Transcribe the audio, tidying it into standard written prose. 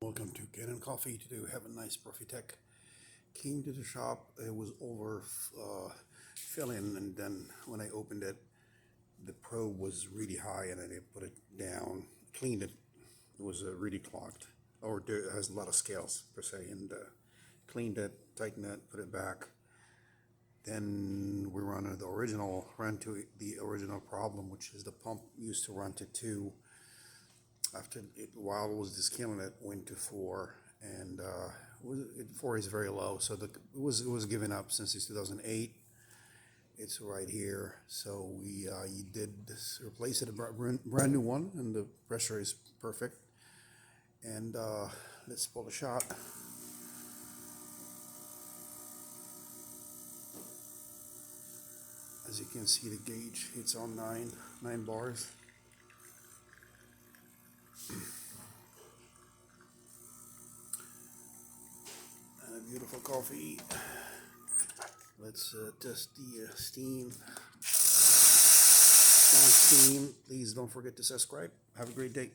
Welcome to Kanen Coffee. Today we have a nice Profitec. Came to the shop, it was over filling, and then when I opened it, the probe was really high, and I put it down, cleaned it. It was really clogged, or it has a lot of scales per se, and cleaned it, tightened it, put it back. Then we ran to the original problem, which is the pump used to run to 2. After while it was descaling, it went to 4, and 4 is very low, so it was given up since it's 2008. It's right here, so we did replace it, a brand new one, and the pressure is perfect. And let's pull the shot. As you can see, the gauge hits on 9 bars. And a beautiful coffee. Let's test the steam. Strong steam. Please don't forget to subscribe. Have a great day.